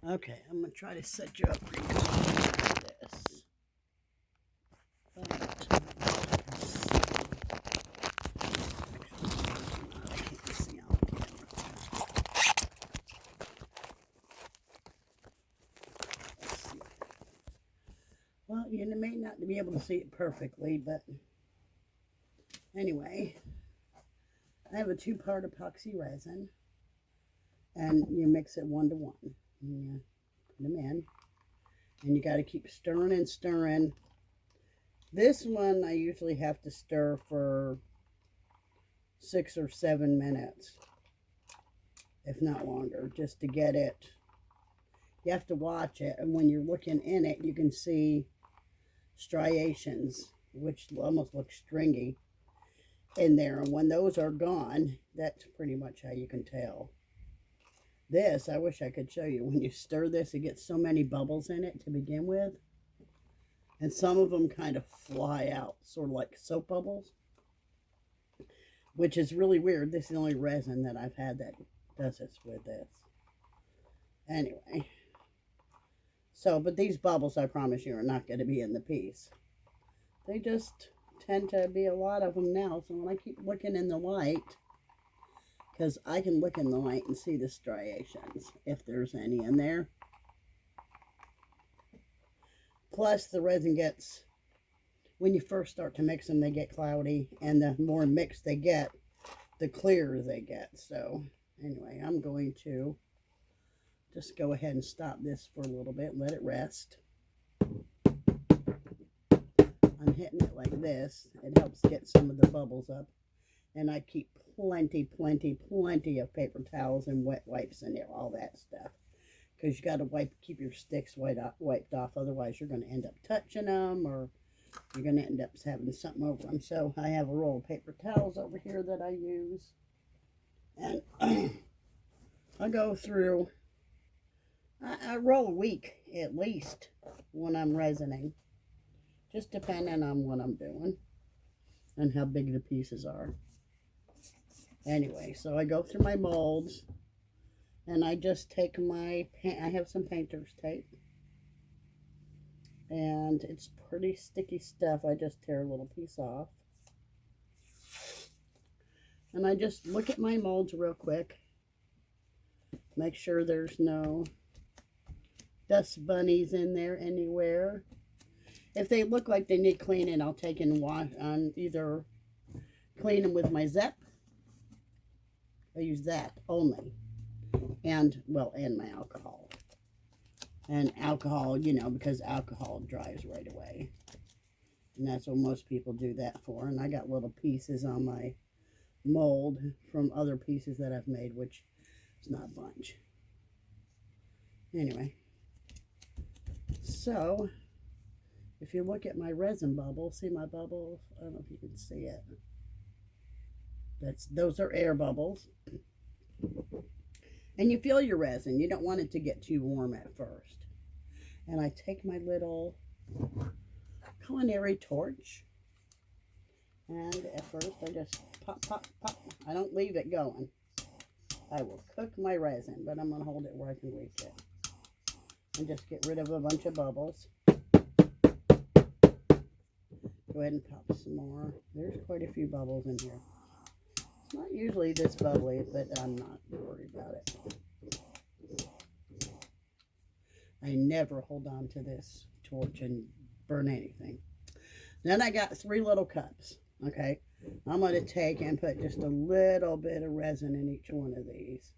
Okay, I'm going to try to set you up pretty good with this. But, I can't see on camera. Let's see. Well, you may not be able to see it perfectly, but anyway, I have a 2-part epoxy resin, and you mix it 1 to 1. And you put them in, and you got to keep stirring and stirring. This one I usually have to stir for 6 or 7 minutes, if not longer, just to get it. You have to watch it, and when you're looking in it, you can see striations, which almost look stringy in there. And when those are gone, that's pretty much how you can tell. This, I wish I could show you. When you stir this, it gets so many bubbles in it to begin with. And some of them kind of fly out, sort of like soap bubbles, which is really weird. This is the only resin that I've had that does this with this. Anyway, so, but these bubbles, I promise you, are not going to be in the piece. They just tend to be a lot of them now. So when I keep looking in the light, because I can look in the light and see the striations, if there's any in there. Plus, the resin gets, when you first start to mix them, they get cloudy, and the more mixed they get, the clearer they get. So, anyway, I'm going to just go ahead and stop this for a little bit and let it rest. I'm hitting it like this. It helps get some of the bubbles up. And I keep plenty of paper towels and wet wipes in there, all that stuff. Because you got to keep your sticks wiped off. Otherwise, you're going to end up touching them, or you're going to end up having something over them. So I have a roll of paper towels over here that I use. And I go through, I roll a week at least when I'm resining. Just depending on what I'm doing and how big the pieces are. Anyway, so I go through my molds, and I just take I have some painter's tape, and it's pretty sticky stuff. I just tear a little piece off, and I just look at my molds real quick, make sure there's no dust bunnies in there anywhere. If they look like they need cleaning, I'll take and wash on, either clean them with my Zep. I use that only. And, well, and my alcohol. And alcohol, you know, because alcohol dries right away. And that's what most people do that for. And I got little pieces on my mold from other pieces that I've made, which is not a bunch. Anyway. So, if you look at my resin bubble, see my bubbles? I don't know if you can see it. Those are air bubbles. And you feel your resin. You don't want it to get too warm at first. And I take my little culinary torch. And at first I just pop, pop, pop. I don't leave it going. I will cook my resin, but I'm going to hold it where I can reach it. And just get rid of a bunch of bubbles. Go ahead and pop some more. There's quite a few bubbles in here. It's not usually this bubbly, but I'm not worried about it. I never hold on to this torch and burn anything. Then I got 3 little cups. Okay, I'm going to take and put just a little bit of resin in each one of these.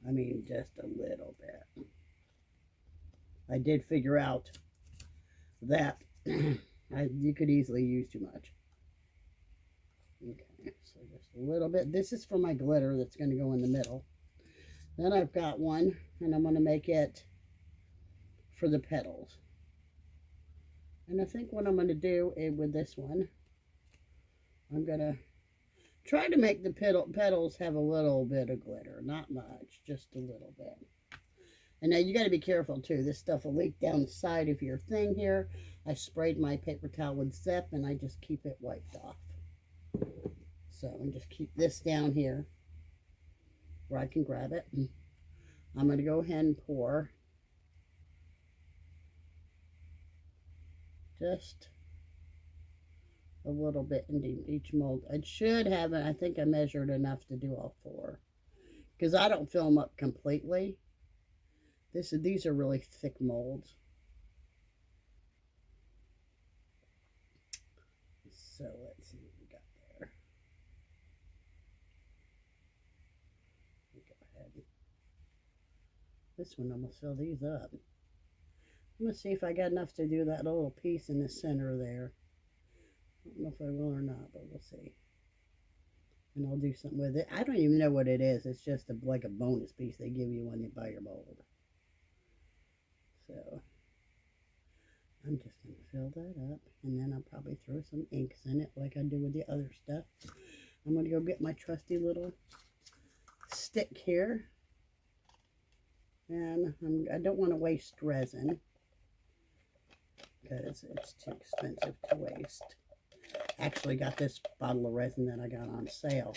I mean, just a little bit. I did figure out that you could easily use too much. Okay, so just a little bit. This is for my glitter that's going to go in the middle. Then I've got one, and I'm going to make it for the petals. And I think what I'm going to do with this one, I'm going to try to make the petals have a little bit of glitter. Not much, just a little bit. And now you got to be careful too. This stuff will leak down the side of your thing here. I sprayed my paper towel with Zep, and I just keep it wiped off. So, and just keep this down here where I can grab it. And I'm going to go ahead and pour just a little bit into each mold. I should have it. I think I measured enough to do all 4 because I don't fill them up completely. These are really thick molds. So let's see what we got there. Go ahead. This one almost filled these up. I'm going to see if I got enough to do that little piece in the center there. I don't know if I will or not, but we'll see. And I'll do something with it. I don't even know what it is. It's just like a bonus piece they give you when you buy your mold. So I'm just going to fill that up, and then I'll probably throw some inks in it like I do with the other stuff. I'm going to go get my trusty little stick here, and I don't want to waste resin because it's too expensive to waste. Actually got this bottle of resin that I got on sale.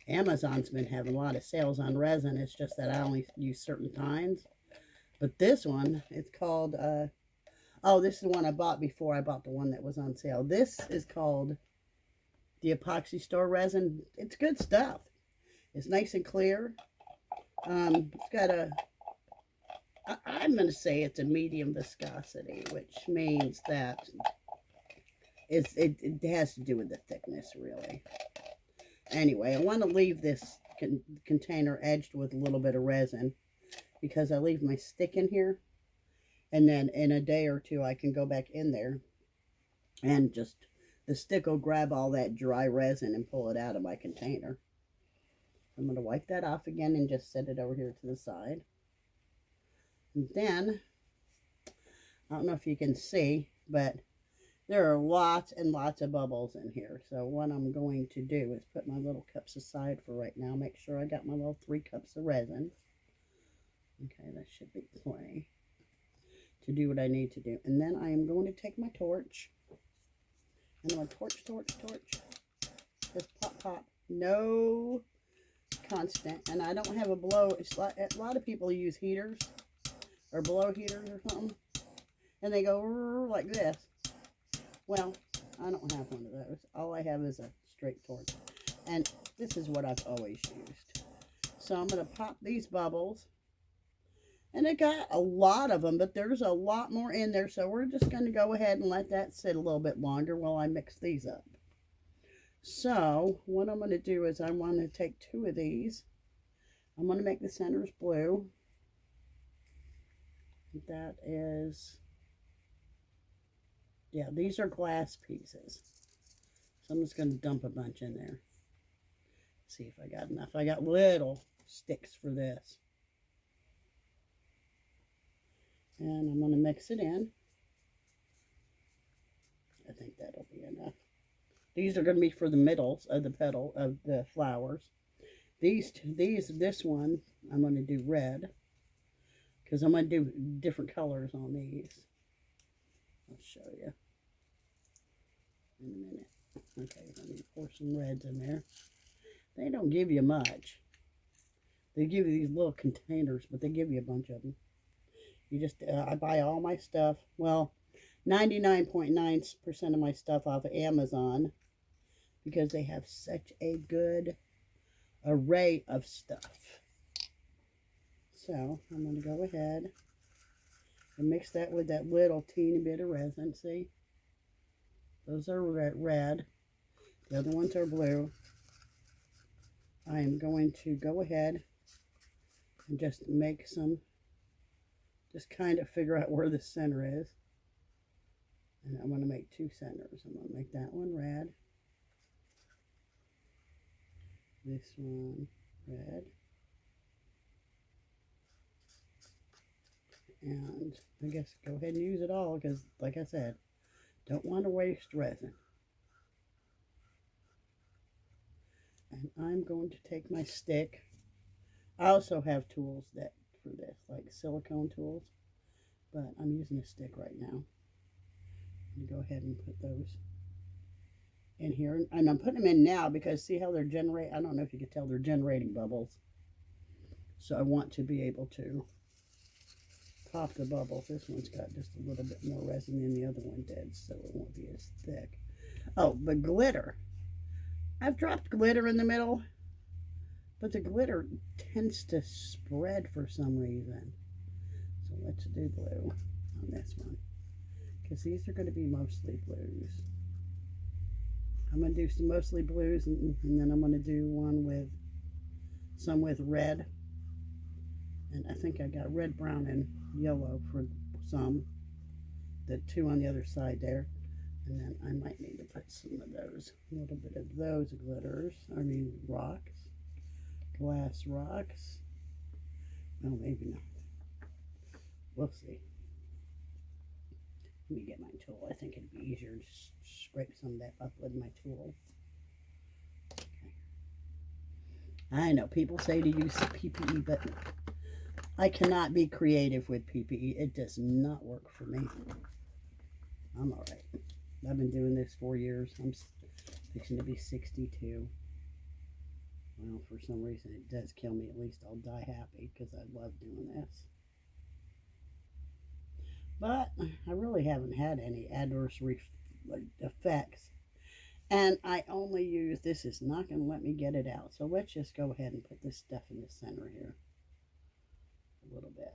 Amazon's been having a lot of sales on resin. It's just that I only use certain kinds. But this one, it's called, oh, this is the one I bought before I bought the one that was on sale. This is called the Epoxy Store Resin. It's good stuff. It's nice and clear. It's got I'm going to say it's a medium viscosity, which means that it has to do with the thickness, really. Anyway, I want to leave this container edged with a little bit of resin because I leave my stick in here, and then in a day or two I can go back in there and just the stick will grab all that dry resin and pull it out of my container. I'm going to wipe that off again and just set it over here to the side. And then, I don't know if you can see, but there are lots and lots of bubbles in here. So what I'm going to do is put my little cups aside for right now. Make sure I got my little 3 cups of resin. Okay, that should be plenty to do what I need to do. And then I am going to take my torch. And I'm going to torch. Just pop, pop. No constant. And I don't have a blow. It's like, a lot of people use heaters or blow heaters or something. And they go like this. Well, I don't have one of those. All I have is a straight torch. And this is what I've always used. So I'm going to pop these bubbles. And I got a lot of them, but there's a lot more in there. So we're just going to go ahead and let that sit a little bit longer while I mix these up. So what I'm going to do is I want to take 2 of these. I'm going to make the centers blue. That is, yeah, these are glass pieces. So I'm just going to dump a bunch in there. See if I got enough. I got little sticks for this. And I'm going to mix it in. I think that'll be enough. These are going to be for the middles of the petal of the flowers. This one, I'm going to do red. Because I'm going to do different colors on these. I'll show you in a minute. Okay, let me pour some reds in there. They don't give you much. They give you these little containers, but they give you a bunch of them. You just, I buy all my stuff, well, 99.9% of my stuff off of Amazon because they have such a good array of stuff. So I'm going to go ahead and mix that with that little teeny bit of resin. See? Those are red. The other ones are blue. I am going to go ahead and just make some, just kind of figure out where the center is. And I'm going to make 2 centers. I'm going to make that one red. This one red. And I guess go ahead and use it all because, like I said, don't want to waste resin. And I'm going to take my stick. I also have tools that for this, like silicone tools, but I'm using a stick right now. I'm going to go ahead and put those in here. And I'm putting them in now because see how they're generating, I don't know if you can tell, they're generating bubbles. So I want to be able to pop the bubbles. This one's got just a little bit more resin than the other one did, so it won't be as thick. Oh, the glitter. I've dropped glitter in the middle, but the glitter tends to spread for some reason. So let's do blue on this one, because these are going to be mostly blues. I'm going to do some mostly blues, and then I'm going to do one with some with red. And I think I got red, brown, and yellow for some. The two on the other side there. And then I might need to put some of those, a little bit of those glitters. I mean rocks. Glass rocks. No, maybe not. We'll see. Let me get my tool. I think it'd be easier to scrape some of that up with my tool. Okay. I know people say to use PPE, but I cannot be creative with PPE. It does not work for me. I'm all right. I've been doing this 4 years. I'm fixing to be 62. Well, for some reason it does kill me. At least I'll die happy because I love doing this. But I really haven't had any adverse effects. And I only use, this is not going to let me get it out. So let's just go ahead and put this stuff in the center here. A little bit.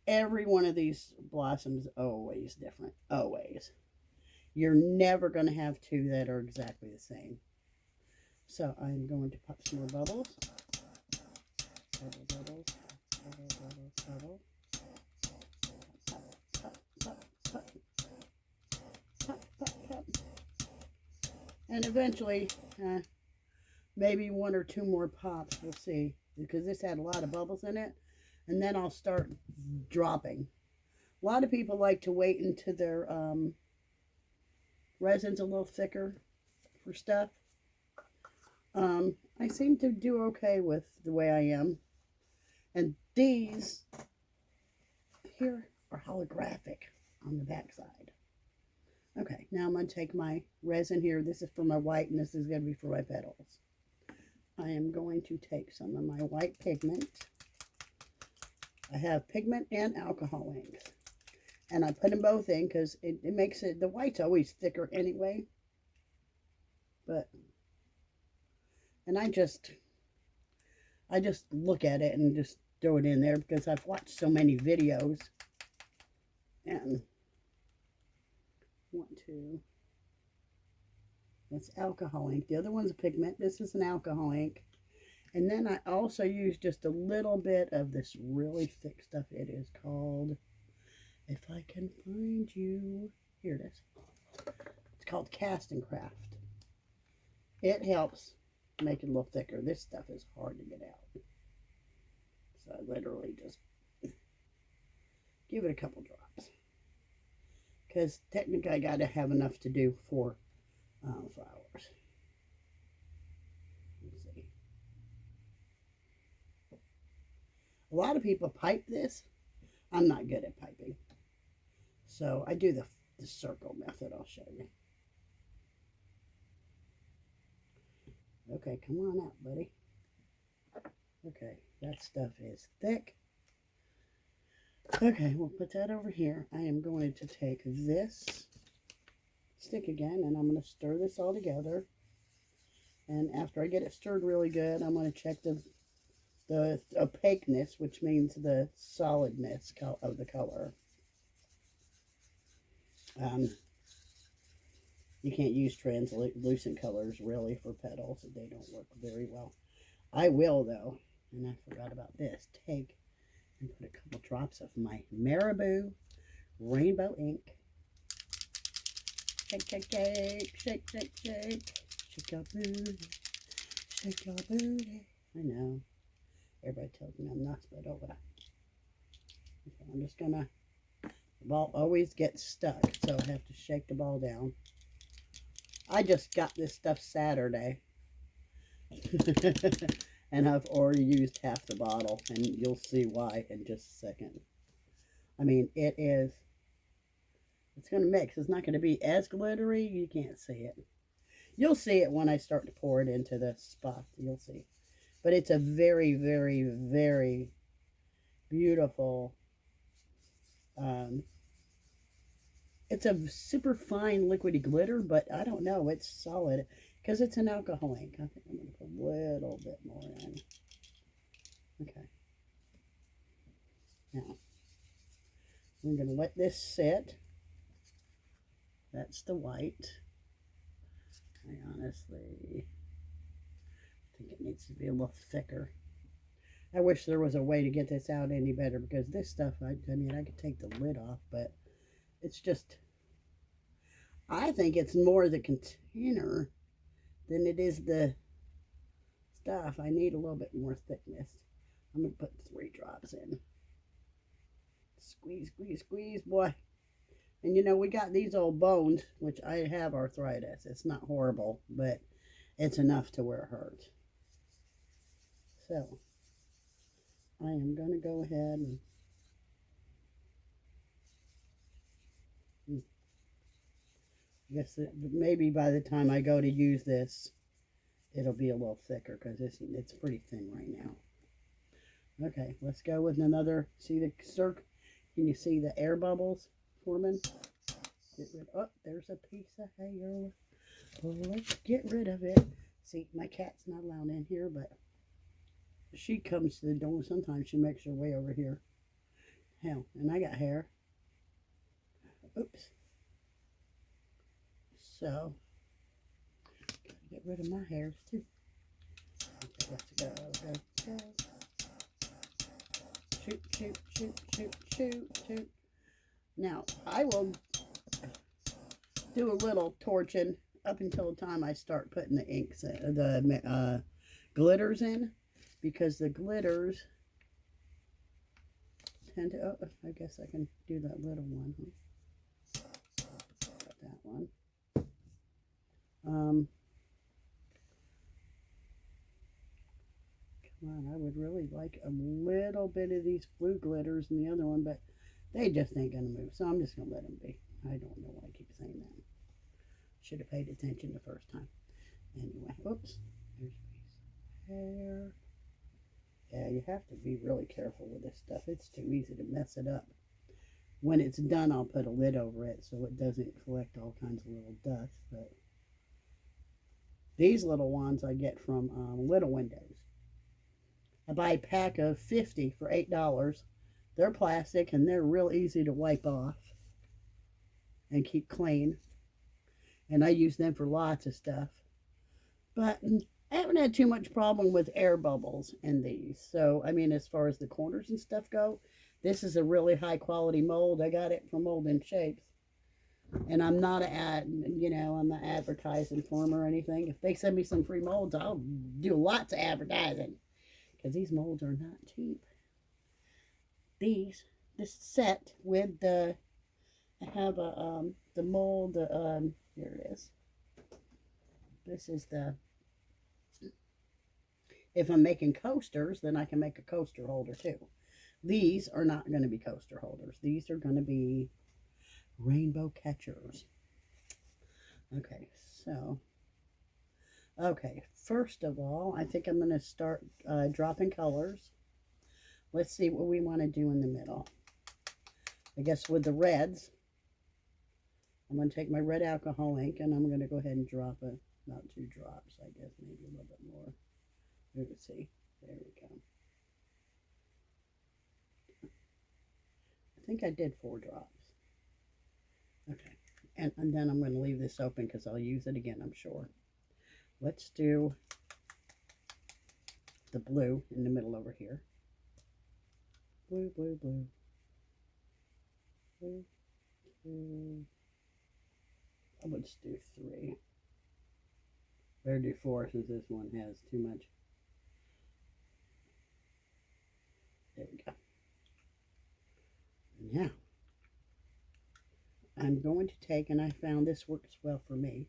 Every one of these blossoms is always different. Always. You're never going to have two that are exactly the same. So I'm going to pop some more bubbles. Bubble, bubbles. Bubble, bubble, bubble. And eventually, maybe one or two more pops, we'll see, because this had a lot of bubbles in it, and then I'll start dropping. A lot of people like to wait until their resin's a little thicker for stuff. I seem to do okay with the way I am, and these here are holographic on the back side. Okay, now I'm going to take my resin here. This is for my white, and this is going to be for my petals. I am going to take some of my white pigment. I have pigment and alcohol inks. And I put them both in because it makes it, the white's always thicker anyway. But, and I just look at it and just throw it in there because I've watched so many videos. And want to, that's alcohol ink. The other one's a pigment. This is an alcohol ink. And then I also use just a little bit of this really thick stuff. It is called, if I can find you, here it is. It's called Cast and Craft. It helps make it a little thicker. This stuff is hard to get out. So I literally just give it a couple drops. Because technically I got to have enough to do 4 flowers. Let's see. A lot of people pipe this. I'm not good at piping. So I do the circle method. I'll show you. Okay, come on out, buddy. Okay, that stuff is thick. Okay, we'll put that over here. I am going to take this stick again, and I'm going to stir this all together. And after I get it stirred really good, I'm going to check the opaqueness, which means the solidness of the color. You can't use translucent colors really for petals. They don't work very well. I will though, and I forgot about this, take and put a couple drops of my Marabou rainbow ink. Shake, shake, shake, shake, shake, shake. Shake your booty, shake your booty. I know. Everybody tells me I'm nuts, but oh well. Okay, I'm just gonna, the ball always gets stuck, so I have to shake the ball down. I just got this stuff Saturday. And I've already used half the bottle, and you'll see why in just a second. I mean, it's going to mix. It's not going to be as glittery. You can't see it. You'll see it when I start to pour it into the spot. You'll see. But it's a very, very, very beautiful, um, it's a super fine liquidy glitter, but I don't know, it's solid because it's an alcohol ink. I think I'm going to put a little bit more in. Okay. Now, I'm going to let this sit. That's the white. I honestly think it needs to be a little thicker. I wish there was a way to get this out any better because this stuff, I mean, I could take the lid off, but it's just, I think it's more the container than it is the stuff. I need a little bit more thickness. I'm going to put 3 drops in. Squeeze, squeeze, squeeze, boy. And you know, we got these old bones, which I have arthritis. It's not horrible, but it's enough to where it hurts. So, I am going to go ahead and I guess maybe by the time I go to use this, it'll be a little thicker because it's pretty thin right now. Okay, let's go with another. See the circle? Can you see the air bubbles forming? Get rid. Oh, there's a piece of hair. Well, let's get rid of it. See, my cat's not allowed in here, but she comes to the door. Sometimes she makes her way over here. Hell, and I got hair. Oops. So, gotta get rid of my hairs too. Okay, let's go, go, go. Shoot, shoot, shoot, shoot, shoot, shoot. Now, I will do a little torching up until the time I start putting the inks, the glitters in, because the glitters tend to, oh, I guess I can do that little one. Huh? Got that one. Come on, I would really like a little bit of these blue glitters in the other one, but they just ain't gonna move, so I'm just gonna let them be. I don't know why I keep saying that. Should have paid attention the first time. Anyway, oops, there's a piece of hair. Yeah, you have to be really careful with this stuff. It's too easy to mess it up. When it's done, I'll put a lid over it so it doesn't collect all kinds of little dust, but these little ones I get from Little Windows. I buy a pack of 50 for $8. They're plastic and they're real easy to wipe off and keep clean. And I use them for lots of stuff. But I haven't had too much problem with air bubbles in these. So, I mean, as far as the corners and stuff go, this is a really high quality mold. I got it from Mold and Shapes. And I'm not I'm not advertising for them or anything. If they send me some free molds, I'll do lots of advertising. Because these molds are not cheap. This set with the, I have a, the mold, here it is. This is the, if I'm making coasters, then I can make a coaster holder too. These are not going to be coaster holders. These are going to be rainbow catchers. Okay, so, okay, first of all, I think I'm going to start dropping colors. Let's see what we want to do in the middle. I guess with the reds, I'm going to take my red alcohol ink and I'm going to go ahead and drop it. About 2 drops, I guess, maybe a little bit more. Let's see. There we go. I think I did 4 drops. Okay. And then I'm going to leave this open because I'll use it again, I'm sure. Let's do the blue in the middle over here. Blue, blue, blue. Blue, blue. Let's do 3. Better do 4 since this one has too much. There we go. Now, I'm going to take, and I found this works well for me.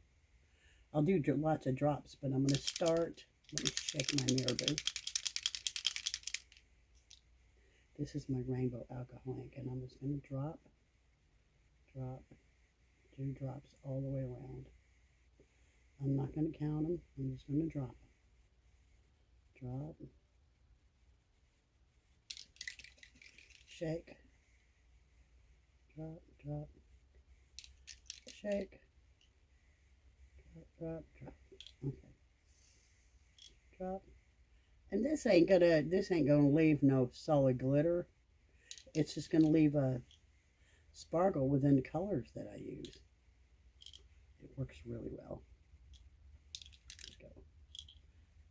I'll do lots of drops, but I'm going to start. Let me shake my mirror booth. This is my rainbow alcohol ink, and I'm just going to drop, 2 drops all the way around. I'm not going to count them. I'm just going to drop drop, shake, drop, drop, shake, drop, drop, okay, drop. And this ain't gonna leave no solid glitter. It's just gonna leave a sparkle within the colors that I use. It works really well. Let's go.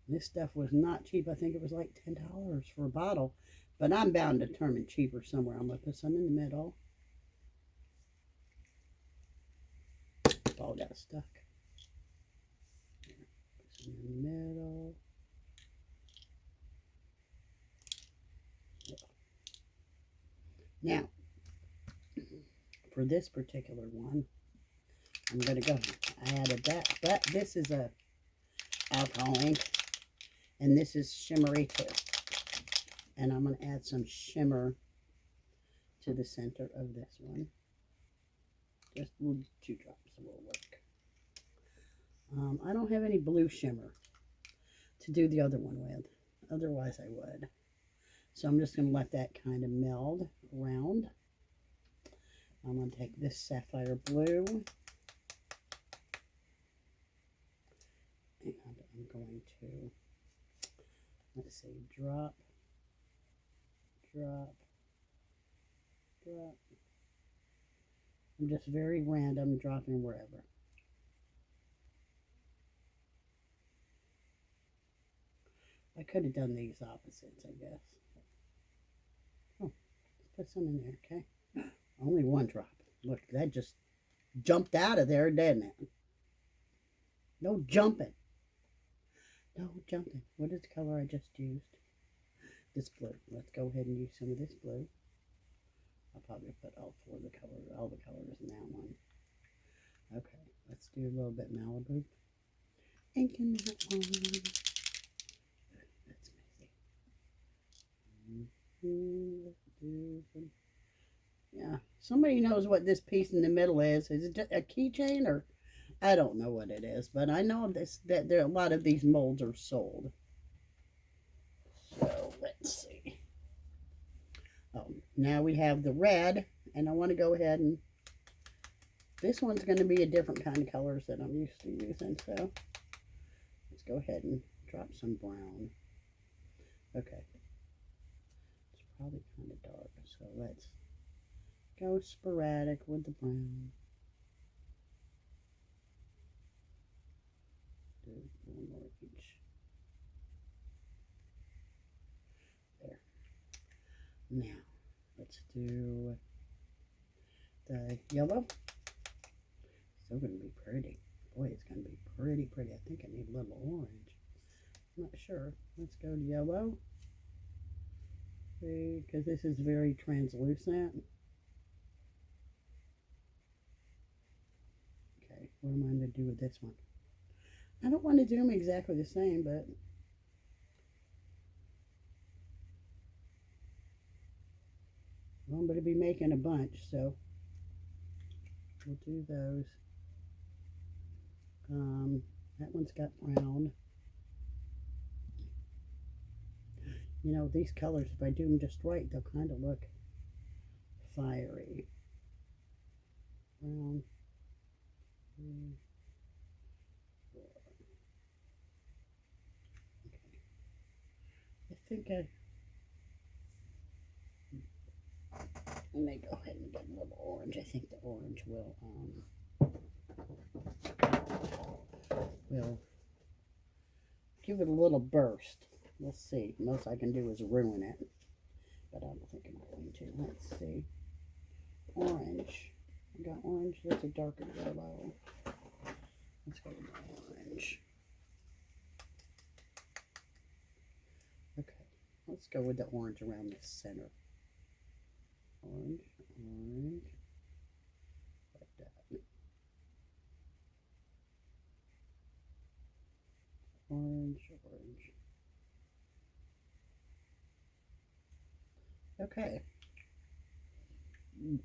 This stuff was not cheap. I think it was like $10 for a bottle, but I'm bound to determine cheaper somewhere. I'm gonna put some in the middle. It's all got stuck. Put some in the middle. Now, for this particular one, I'm going to go, I added that, but this is a alcohol ink, and this is shimmery too. And I'm going to add some shimmer to the center of this one. Just 2 drops will work. I don't have any blue shimmer to do the other one with. Otherwise I would. So I'm just going to let that kind of meld around. I'm going to take this sapphire blue. And I'm going to, let's see, drop, drop, drop. I'm just very random dropping wherever. I could have done these opposites, I guess. Oh, let's put some in there, okay? Only 1 drop. Look, that just jumped out of there, didn't it? No jumping. No jumping. What is the color I just used? This blue. Let's go ahead and use some of this blue. I'll probably put all the colors in that one. Okay, let's do a little bit Malibu. Ink in that one. That's messy. Let's do some. Yeah, somebody knows what this piece in the middle is. Is it just a keychain, or I don't know what it is, but I know this that there a lot of these molds are sold. So let's see. Oh, now we have the red, and I want to go ahead and this one's going to be a different kind of colors that I'm used to using. So let's go ahead and drop some brown. Okay, it's probably kind of dark, so let's go sporadic with the brown. Do 1 more each. There. Now, let's do the yellow. Still going to be pretty. Boy, it's going to be pretty, pretty. I think I need a little orange. I'm not sure. Let's go to yellow. See, because this is very translucent. Okay, what am I going to do with this one? I don't want to do them exactly the same, but I'm going to be making a bunch, so we'll do those. That one's got brown. You know, these colors, if I do them just right, they'll kind of look fiery. Brown. 3, 4. Okay. I think I may go ahead and get a little orange. I think the orange will give it a little burst. We'll see. Most I can do is ruin it, but I don't think I'm going to. Let's see. Orange. I got orange. That's a darker yellow. Let's go with orange. Okay. Let's go with the orange around the center. Orange, orange, like that. Orange, orange. Okay. I'm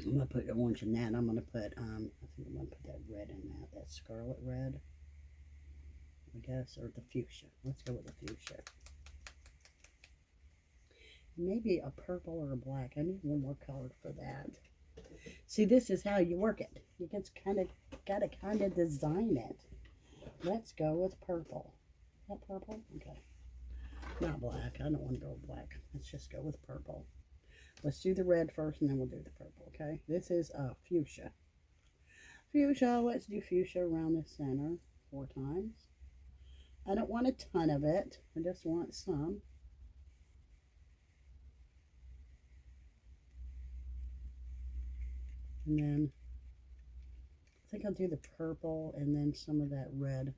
going to put orange in that. I'm going to put, I think I'm going to put that red in that. That scarlet red. I guess, or the fuchsia. Let's go with the fuchsia. Maybe a purple or a black. I need one more color for that. See, this is how you work it. You just gotta kind of design it. Let's go with purple. Is that purple? Okay. Not black. I don't want to go with black. Let's just go with purple. Let's do the red first, and then we'll do the purple, okay? This is fuchsia. Fuchsia, let's do fuchsia around the center 4 times. I don't want a ton of it. I just want some. And then I think I'll do the purple and then some of that red.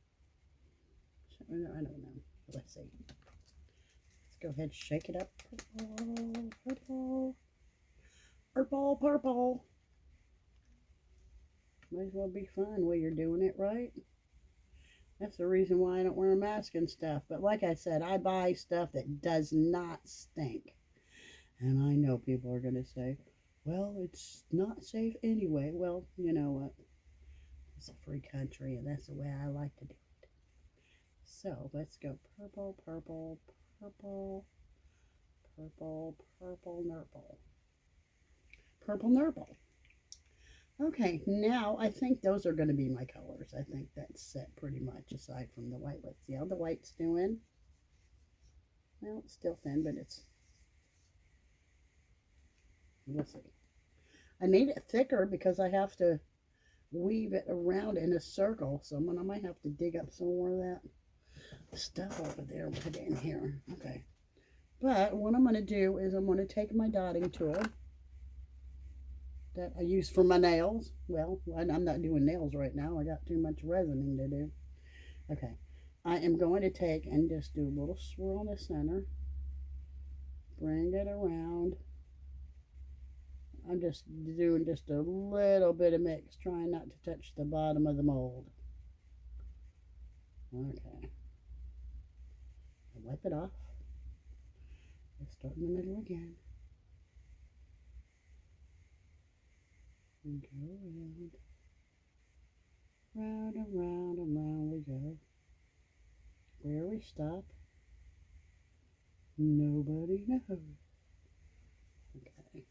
I don't know. Let's see. Let's go ahead and shake it up. Purple, purple, purple, purple. Might as well be fun while you're doing it, right? That's the reason why I don't wear a mask and stuff. But like I said, I buy stuff that does not stink. And I know people are going to say, well, it's not safe anyway. Well, you know what? It's a free country, and that's the way I like to do it. So let's go purple, purple, purple, purple, purple, nurple. Purple, nurple. Okay, now I think those are going to be my colors. I think that's set pretty much aside from the white. Let's see how the white's doing. Well, it's still thin, but it's... We'll see. I need it thicker because I have to weave it around in a circle. So I might have to dig up some more of that stuff over there and put it in here. Okay. But what I'm going to do is I'm going to take my dotting tool that I use for my nails. Well, I'm not doing nails right now. I got too much resining to do. Okay. I am going to take and just do a little swirl in the center. Bring it around. I'm just doing just a little bit of mix, trying not to touch the bottom of the mold. Okay. Wipe it off. Let's start in the middle again. And go around. Round and round and round we go. Where we stop, nobody knows. Okay.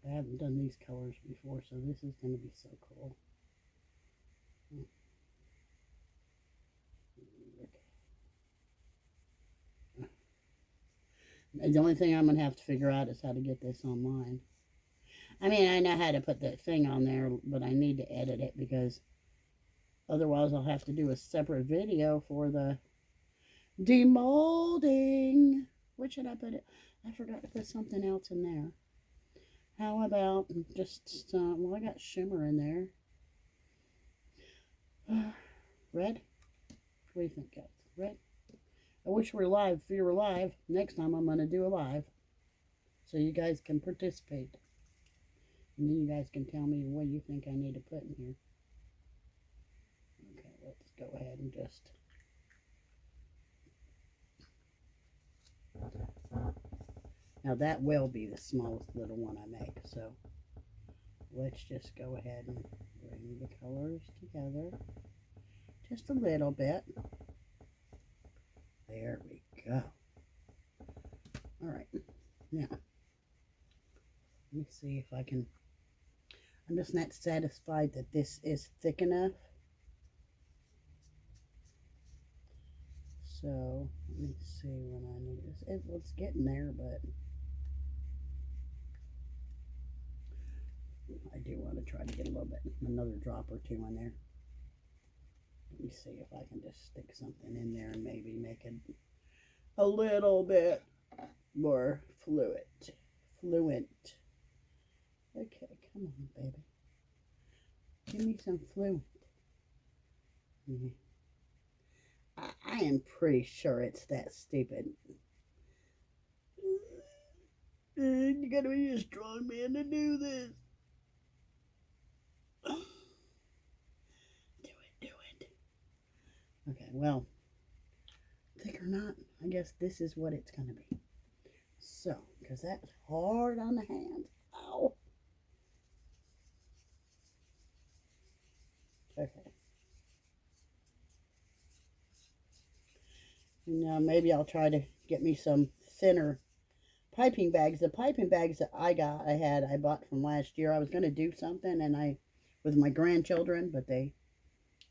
I haven't done these colors before, so this is going to be so cool. Okay. The only thing I'm going to have to figure out is how to get this online. I mean, I know how to put that thing on there, but I need to edit it because otherwise I'll have to do a separate video for the demolding. Where should I put it? I forgot to put something else in there. How about just, well, I got shimmer in there. Red? What do you think, guys? Red? I wish we were live. If you were live, next time I'm going to do a live so you guys can participate. And then you guys can tell me what you think I need to put in here. Okay, let's go ahead and just... Now that will be the smallest little one I make, so let's just go ahead and bring the colors together just a little bit. There we go. All right, now let me see if I can... I'm just not satisfied that this is thick enough. So let me see when I need this. It's getting there, but I do want to try to get a little bit, another drop or two in there. Let me see if I can just stick something in there and maybe make it a little bit more fluent. Okay, come on, baby. Give me some fluent. Mm-hmm. I am pretty sure it's that stupid. You gotta be a strong man to do this. Do it. Okay, well, thick or not, I guess this is what it's gonna be. So, because that's hard on the hand. Ow. Okay. maybe I'll try to get me some thinner piping bags. The piping bags that I bought from last year. I was going to do something with my grandchildren, but I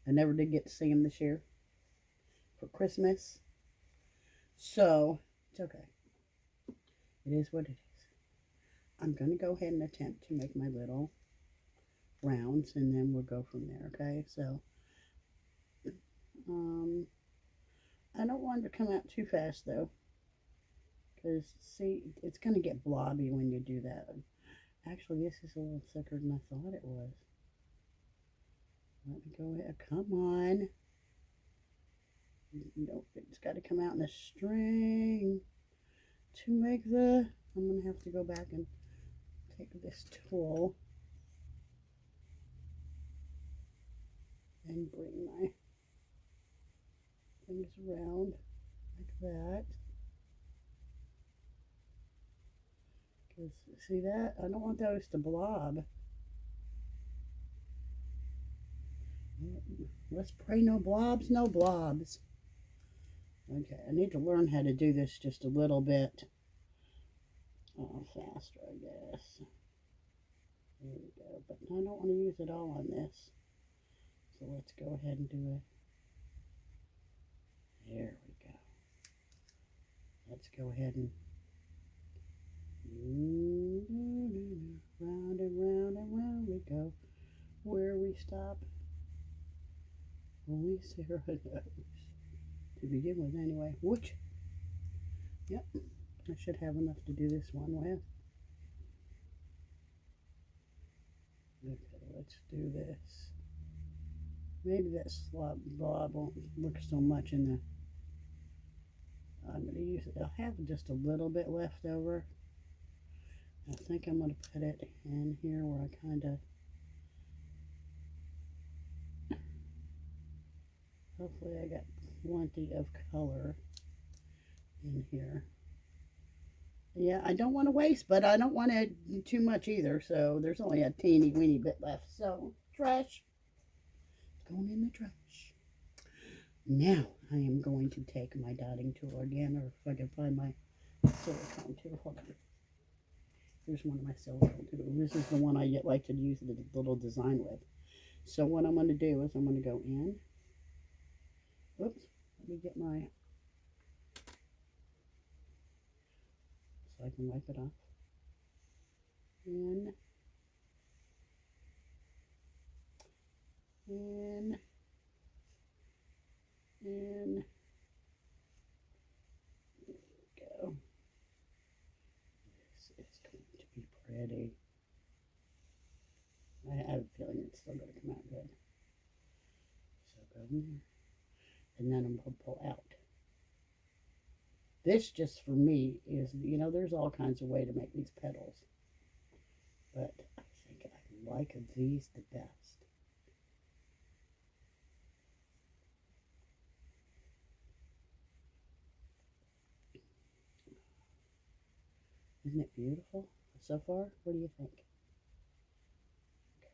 never did get to see them this year for Christmas. So, it's okay. It is what it is. I'm going to go ahead and attempt to make my little rounds, and then we'll go from there, okay? So, I don't want it to come out too fast, though. Because, see, it's going to get blobby when you do that. Actually, this is a little thicker than I thought it was. Let me go ahead. Come on. Nope, it's got to come out in a string to make the... I'm going to have to go back and take this tool and bring my things around like that. Because, see that? I don't want those to blob. Let's pray no blobs, no blobs. Okay, I need to learn how to do this just a little bit faster, I guess. There we go. But I don't want to use it all on this. So let's go ahead and do it. There we go. Let's go ahead and round and round and round we go. Where we stop, only Sarah knows. To begin with, anyway. Which, yep, I should have enough to do this one with. Okay, let's do this. Maybe that blob won't look so much in the... I'm going to use it. I'll have just a little bit left over. I think I'm going to put it in here where I kind of... Hopefully I got plenty of color in here. Yeah, I don't want to waste, but I don't want to do too much either. So there's only a teeny weeny bit left. So trash. It's going in the trash. Now I am going to take my dotting tool again, or if I can find my silicone tool. Hold on. Here's one of my silicone tools. This is the one I like to use the little design with. So what I'm going to do is I'm going to go in. Oops. Let me get my... so I can wipe it off. In. In. In. There we go. This is going to be pretty. I have a feeling it's still going to come out good. So go in there. And then I'm going to pull out. This just for me is, there's all kinds of way to make these petals. But I think I like these the best. Isn't it beautiful so far? What do you think?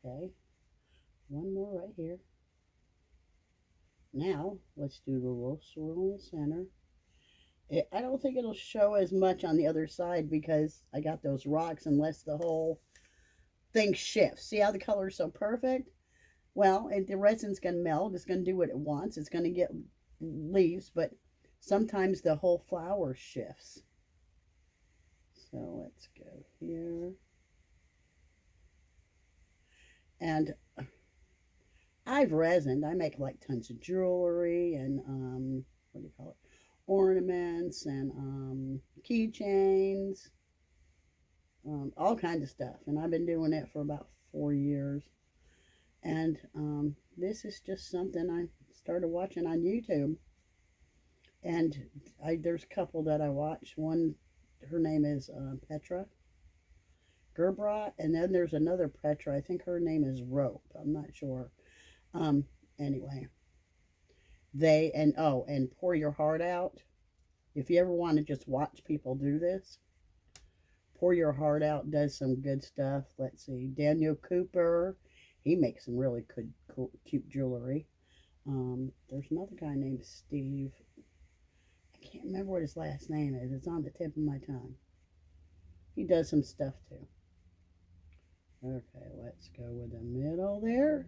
Okay. One more right here. Now, let's do the little swirl in the center. I don't think it'll show as much on the other side because I got those rocks unless the whole thing shifts. See how the color is so perfect? Well, the resin's going to melt. It's going to do what it wants. It's going to get leaves, but sometimes the whole flower shifts. So let's go here. And I've resined. I make like tons of jewelry and, what do you call it? Ornaments and keychains, all kinds of stuff. And I've been doing it for about 4 years. And this is just something I started watching on YouTube. And there's a couple that I watch. One, her name is Petra Gerbra, and then there's another Petra. I think her name is Rope. I'm not sure. Anyway, and Pour Your Heart Out. If you ever want to just watch people do this, Pour Your Heart Out does some good stuff. Let's see, Daniel Cooper, he makes some really good, cute jewelry. There's another guy named Steve. I can't remember what his last name is. It's on the tip of my tongue. He does some stuff too. Okay, let's go with the middle there.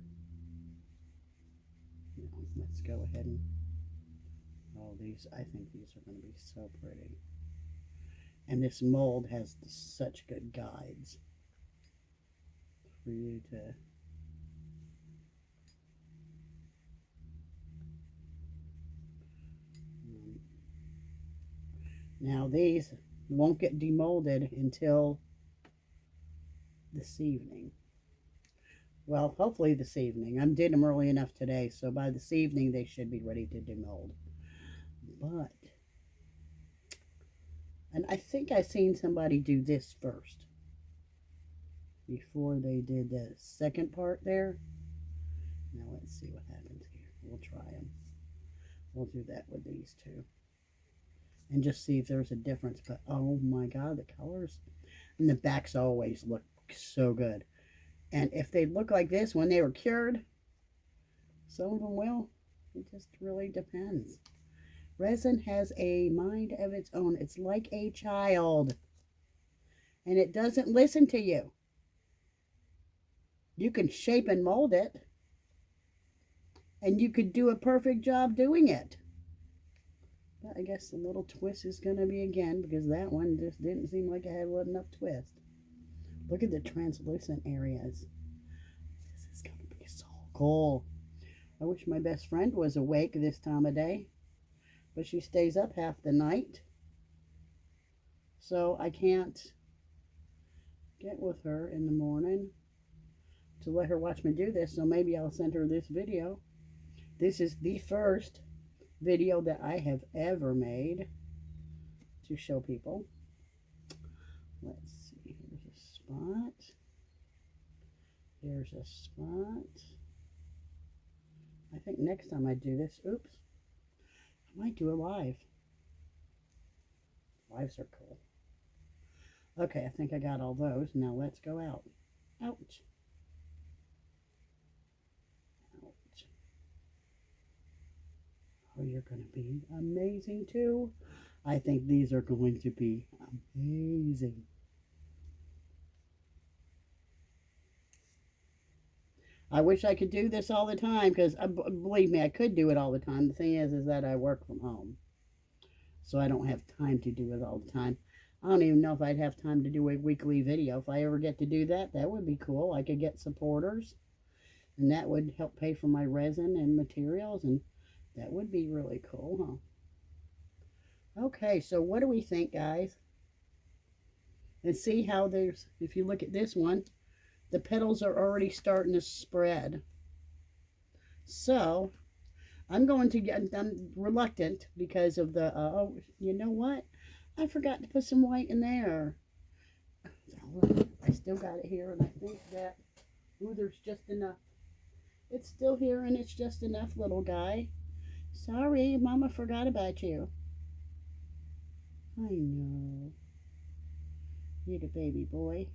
Let's go ahead and, oh, these, I think these are going to be so pretty. And this mold has such good guides for you to, now these won't get demolded until this evening. Well, hopefully this evening. I did them early enough today, so by this evening they should be ready to demold. But, and I think I seen somebody do this first before they did the second part there. Now let's see what happens here. We'll try them. We'll do that with these two and just see if there's a difference. But oh my god, the colors and the backs always look so good. And if they look like this when they were cured, some of them will. It just really depends. Resin has a mind of its own. It's like a child. And it doesn't listen to you. You can shape and mold it. And you could do a perfect job doing it. But I guess the little twist is going to be again, because that one just didn't seem like it had enough twist. Look at the translucent areas. This is going to be so cool. I wish my best friend was awake this time of day. But she stays up half the night. So I can't get with her in the morning to let her watch me do this. So maybe I'll send her this video. This is the first video that I have ever made to show people. Let's see. Here's a spot. There's a spot. I think next time I do this, oops, I might do a live. Lives are cool. Okay, I think I got all those. Now let's go out. Out. Out. Oh, you're going to be amazing too. I think these are going to be amazing. I wish I could do this all the time, because believe me, I could do it all the time. The thing is that I work from home, so I don't have time to do it all the time. I don't even know if I'd have time to do a weekly video. If I ever get to do that, that would be cool. I could get supporters, and that would help pay for my resin and materials, and that would be really cool, huh? Okay, so what do we think, guys? And see how there's, if you look at this one, the petals are already starting to spread. So I'm going to get, I'm reluctant because of the, oh, you know what? I forgot to put some white in there. I still got it here, and I think that, ooh, there's just enough. It's still here, and it's just enough, little guy. Sorry, Mama forgot about you. I know. You're the baby boy.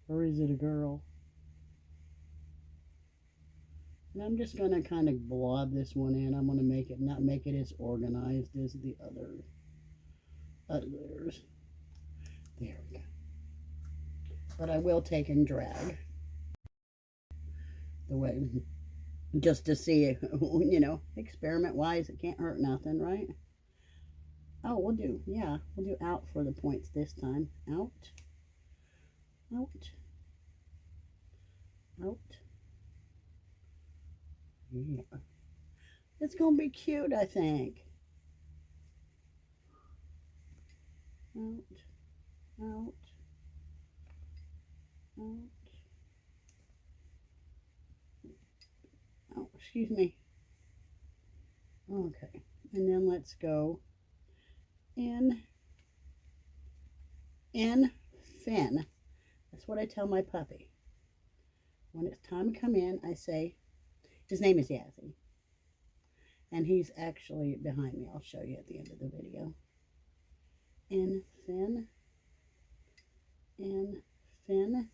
Or is it a girl? And I'm just going to kind of blob this one in. I'm going to make it, not make it as organized as the others. There we go. But I will take and drag the way, just to see, you know, experiment-wise, it can't hurt nothing, right? Oh, we'll do out for the points this time. Out. Out. Out. Yeah. It's going to be cute, I think. Out. Out. Out. Oh, excuse me. Okay. And then let's go in fin. That's what I tell my puppy. When it's time to come in, I say, his name is Yazzie. And he's actually behind me. I'll show you at the end of the video. In fin. In fin.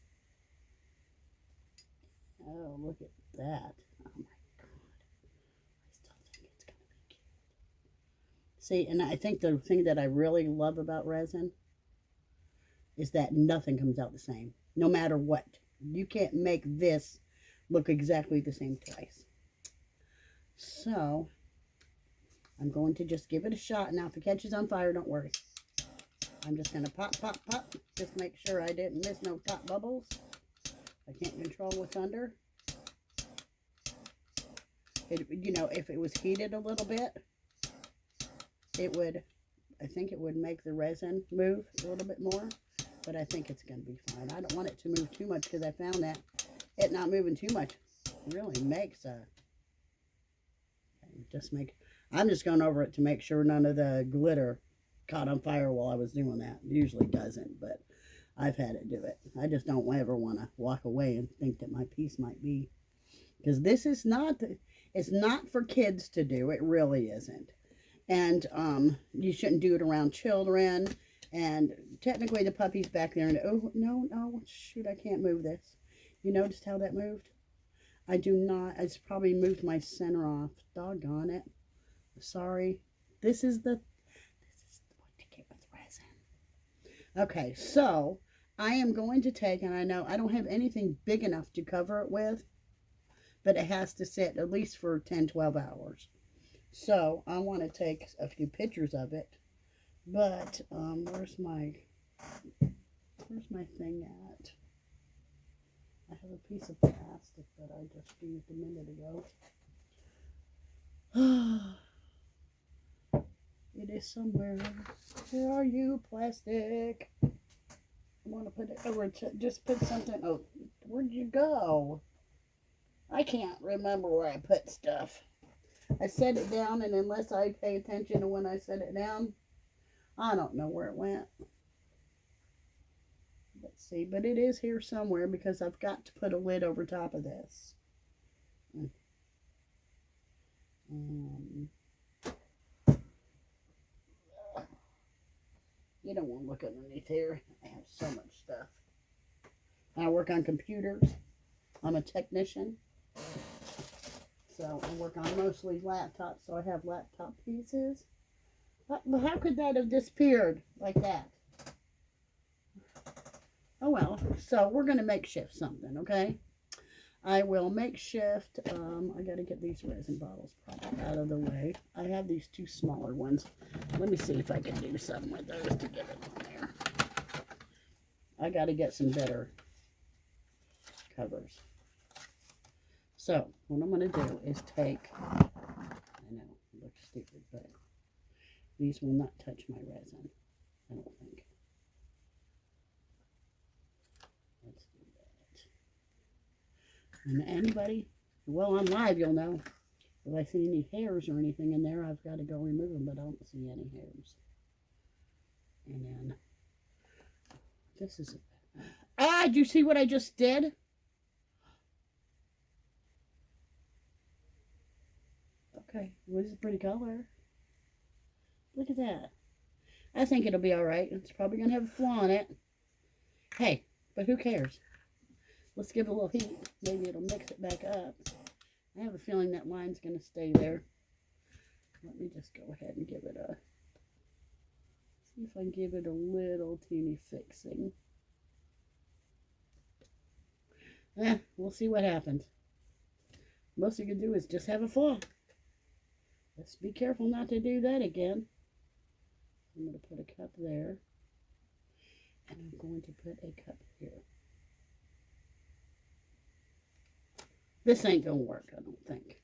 Oh, look at that. Oh my God. I still think it's going to be cute. See, and I think the thing that I really love about resin is that nothing comes out the same, no matter what. You can't make this look exactly the same twice. So, I'm going to just give it a shot. Now, if it catches on fire, don't worry. I'm just going to pop, pop, pop. Just make sure I didn't miss no top bubbles. I can't control what's under. You know, if it was heated a little bit, it would, I think it would make the resin move a little bit more. But I think it's going to be fine. I don't want it to move too much because I found that it not moving too much really makes a, I'm just going over it to make sure none of the glitter caught on fire while I was doing that. It usually doesn't, but I've had it do it. I just don't ever want to walk away and think that my piece might be, because this is not, it's not for kids to do. It really isn't. And you shouldn't do it around children. And technically the puppy's back there. And oh, no, shoot, I can't move this. You noticed how that moved? I do not. It's probably moved my center off. Doggone it. Sorry. This is what to get with resin. Okay, so I am going to take, and I know I don't have anything big enough to cover it with, but it has to sit at least for 10, 12 hours. So I want to take a few pictures of it. But where's my thing at? I have a piece of plastic that I just used a minute ago. It is somewhere. Where are you, plastic? I want to put it over to just put something. Oh, where'd you go? I can't remember where I put stuff. I set it down, and unless I pay attention to when I set it down, I don't know where it went. Let's see, but it is here somewhere because I've got to put a lid over top of this. You don't want to look underneath here. I have so much stuff. I work on computers. I'm a technician. So I work on mostly laptops, so I have laptop pieces. But how could that have disappeared like that? Oh well, so we're going to makeshift something, okay? I will makeshift, I got to get these resin bottles probably out of the way. I have these two smaller ones. Let me see if I can do something with those to get it on there. I got to get some better covers. So, what I'm going to do is take, I know, it looks stupid, but these will not touch my resin, I don't think. Let's do that. And anybody, well, on live, you'll know. If I see any hairs or anything in there, I've got to go remove them, but I don't see any hairs. And then, this is, do you see what I just did? Okay, well, this is a pretty color. Look at that. I think it'll be alright. It's probably going to have a flaw in it. Hey, but who cares? Let's give it a little heat. Maybe it'll mix it back up. I have a feeling that line's going to stay there. Let me just go ahead and give it a... See if I can give it a little teeny fixing. We'll see what happens. Most you can do is just have a flaw. Let's be careful not to do that again. I'm going to put a cup there. And I'm going to put a cup here. This ain't going to work, I don't think.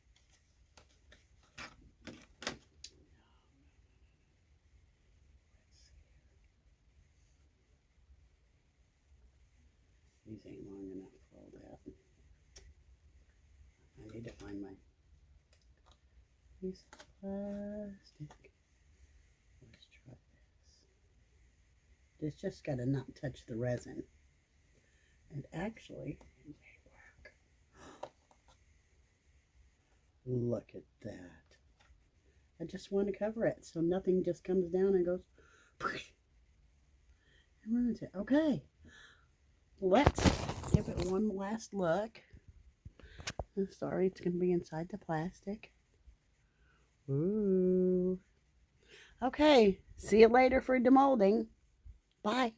These ain't long enough for all that. I need to find my piece of plastic. Let's try this. It's just got to not touch the resin. And actually, it may work. Look at that. I just want to cover it so nothing just comes down and goes and ruins it. Okay. Let's give it one last look. I'm sorry, it's going to be inside the plastic. Ooh. Okay, see you later for demolding. Bye.